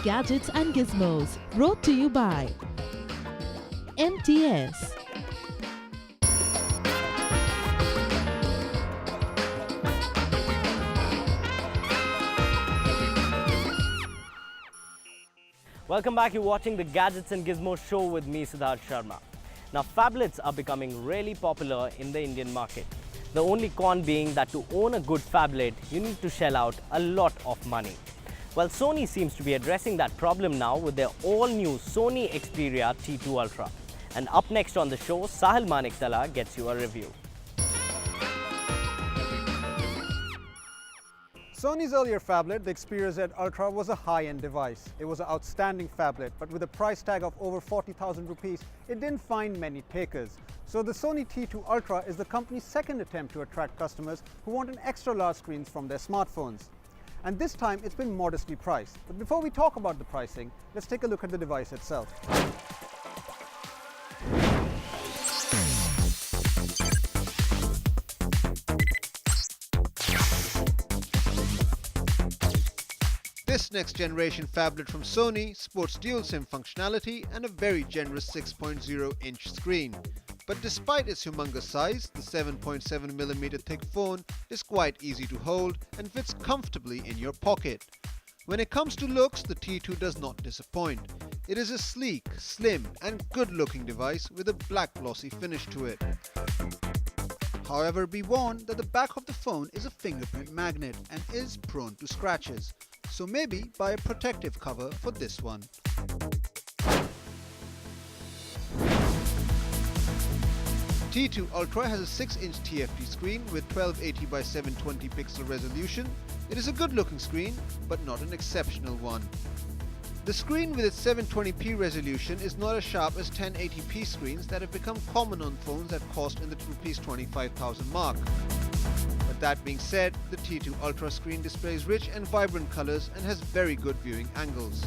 Gadgets and Gizmos, brought to you by MTS. Welcome back, you're watching the Gadgets and Gizmos show with me, Siddharth Sharma. Now, phablets are becoming really popular in the Indian market. The only con being that to own a good phablet, you need to shell out a lot of money. Well, Sony seems to be addressing that problem now with their all-new Sony Xperia T2 Ultra. And up next on the show, Sahil Maniktala gets you a review. Sony's earlier phablet, the Xperia Z Ultra, was a high-end device. It was an outstanding phablet, but with a price tag of over 40,000 rupees, it didn't find many takers. So the Sony T2 Ultra is the company's second attempt to attract customers who want an extra large screen from their smartphones. And this time it's been modestly priced. But before we talk about the pricing, let's take a look at the device itself. This next generation phablet from Sony sports dual SIM functionality and a very generous 6.0-inch screen. But despite its humongous size, the 7.7mm thick phone is quite easy to hold and fits comfortably in your pocket. When it comes to looks, the T2 does not disappoint. It is a sleek, slim and good-looking device with a black glossy finish to it. However, be warned that the back of the phone is a fingerprint magnet and is prone to scratches. So maybe buy a protective cover for this one. T2 Ultra has a 6-inch TFT screen with 1280 by 720 pixel resolution. It is a good looking screen, but not an exceptional one. The screen with its 720p resolution is not as sharp as 1080p screens that have become common on phones that cost in the Rs 25,000 mark. But that being said, the T2 Ultra screen displays rich and vibrant colors and has very good viewing angles.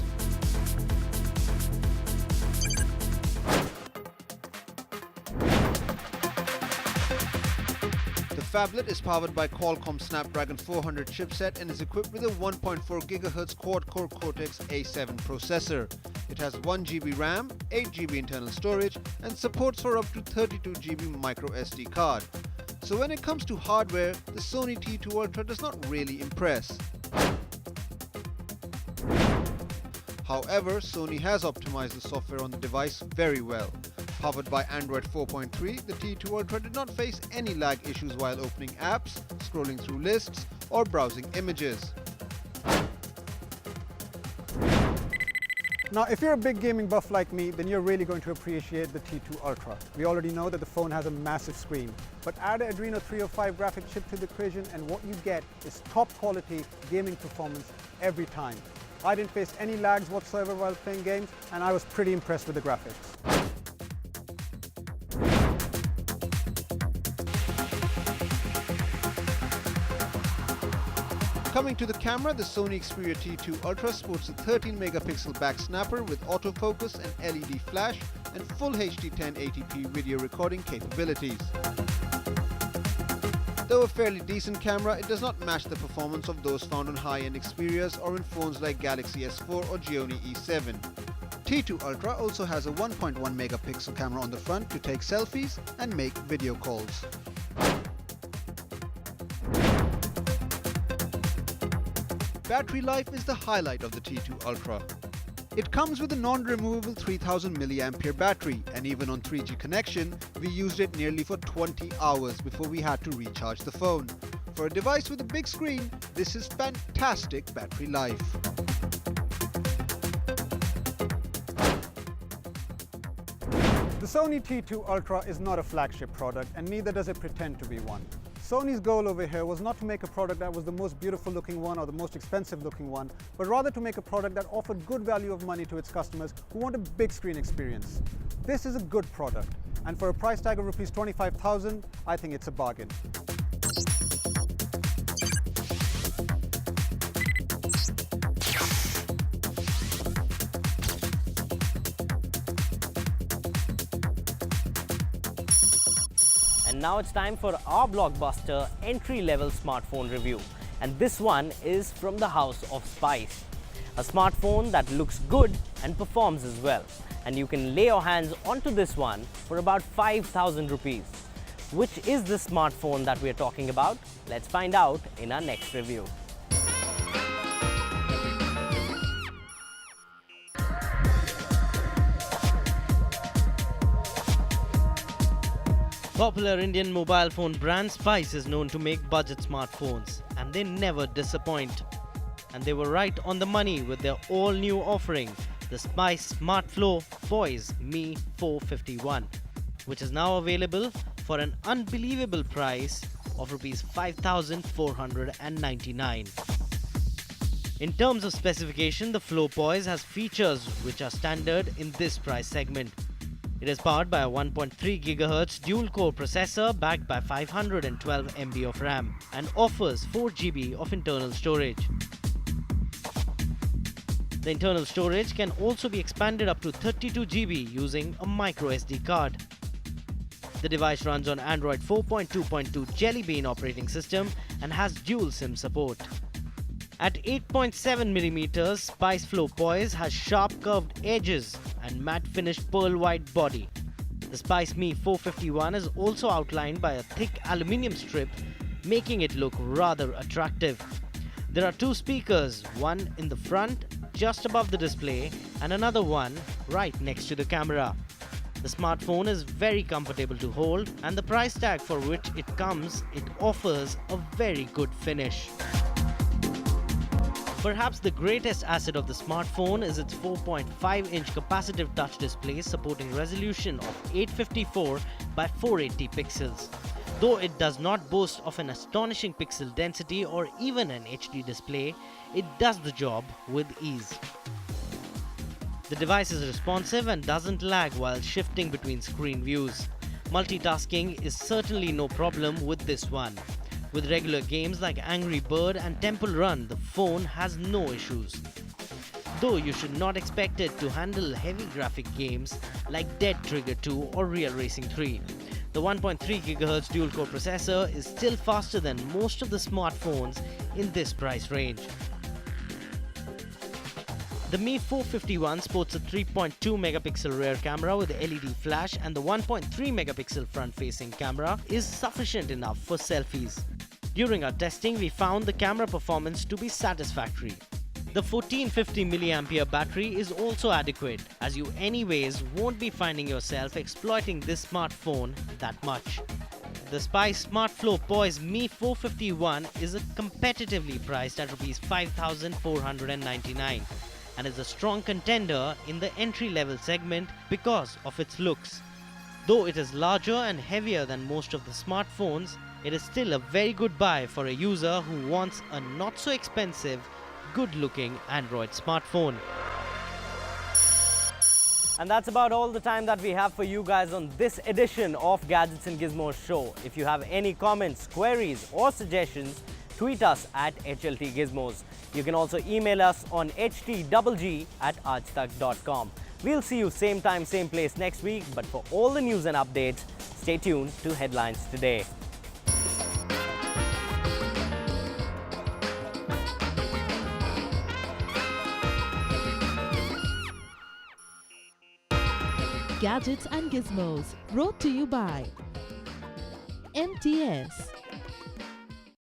The phablet is powered by Qualcomm Snapdragon 400 chipset and is equipped with a 1.4 GHz quad-core Cortex A7 processor. It has 1GB RAM, 8GB internal storage and supports for up to 32GB micro SD card. So when it comes to hardware, the Sony T2 Ultra does not really impress. However, Sony has optimized the software on the device very well. Powered by Android 4.3, the T2 Ultra did not face any lag issues while opening apps, scrolling through lists, or browsing images. Now, if you're a big gaming buff like me, then you're really going to appreciate the T2 Ultra. We already know that the phone has a massive screen, but add an Adreno 305 graphic chip to the equation and what you get is top quality gaming performance every time. I didn't face any lags whatsoever while playing games, and I was pretty impressed with the graphics. Coming to the camera, the Sony Xperia T2 Ultra sports a 13-megapixel back snapper with autofocus and LED flash and full HD 1080p video recording capabilities. Though a fairly decent camera, it does not match the performance of those found on high-end Xperias or in phones like Galaxy S4 or Xiaomi E7. T2 Ultra also has a 1.1 megapixel camera on the front to take selfies and make video calls. Battery life is the highlight of the T2 Ultra. It comes with a non-removable 3000 mAh battery, and even on 3G connection, we used it nearly for 20 hours before we had to recharge the phone. For a device with a big screen, this is fantastic battery life. The Sony T2 Ultra is not a flagship product, and neither does it pretend to be one. Sony's goal over here was not to make a product that was the most beautiful looking one or the most expensive looking one, but rather to make a product that offered good value of money to its customers who want a big screen experience. This is a good product, and for a price tag of Rs 25,000, I think it's a bargain. And now it's time for our blockbuster entry-level smartphone review. And this one is from the house of Poise. A smartphone that looks good and performs as well. And you can lay your hands onto this one for about 5,000 rupees. Which is the smartphone that we are talking about? Let's find out in our next review. Popular Indian mobile phone brand Poise is known to make budget smartphones, and they never disappoint. And they were right on the money with their all-new offering, the Poise Smart Flow Poise Me 451, which is now available for an unbelievable price of Rs 5,499. In terms of specification, the Flow Poise has features which are standard in this price segment. It is powered by a 1.3 GHz dual-core processor backed by 512 MB of RAM and offers 4 GB of internal storage. The internal storage can also be expanded up to 32 GB using a micro SD card. The device runs on Android 4.2.2 Jelly Bean operating system and has dual SIM support. At 8.7mm, Poise Flow Poise has sharp curved edges and matte finished pearl white body. The Poise Me 451 is also outlined by a thick aluminium strip, making it look rather attractive. There are two speakers, one in the front just above the display and another one right next to the camera. The smartphone is very comfortable to hold, and the price tag for which it comes, it offers a very good finish. Perhaps the greatest asset of the smartphone is its 4.5-inch capacitive touch display supporting resolution of 854 by 480 pixels. Though it does not boast of an astonishing pixel density or even an HD display, it does the job with ease. The device is responsive and doesn't lag while shifting between screen views. Multitasking is certainly no problem with this one. With regular games like Angry Bird and Temple Run, the phone has no issues. Though you should not expect it to handle heavy graphic games like Dead Trigger 2 or Real Racing 3. The 1.3 GHz dual-core processor is still faster than most of the smartphones in this price range. The Mi 451 sports a 3.2 megapixel rear camera with LED flash, and the 1.3 megapixel front-facing camera is sufficient enough for selfies. During our testing, we found the camera performance to be satisfactory. The 1450 mAh battery is also adequate, as you anyways won't be finding yourself exploiting this smartphone that much. The Poise Smart Flow Poise Me 451 is competitively priced at Rs 5,499 and is a strong contender in the entry-level segment because of its looks. Though it is larger and heavier than most of the smartphones, it is still a very good buy for a user who wants a not-so-expensive, good-looking Android smartphone. And that's about all the time that we have for you guys on this edition of Gadgets and Gizmos show. If you have any comments, queries or suggestions, tweet us at HLT Gizmos. You can also email us on htgg@aajtak.com. We'll see you same time, same place next week. But for all the news and updates, stay tuned to Headlines Today. Gadgets and Gizmos, brought to you by MTS.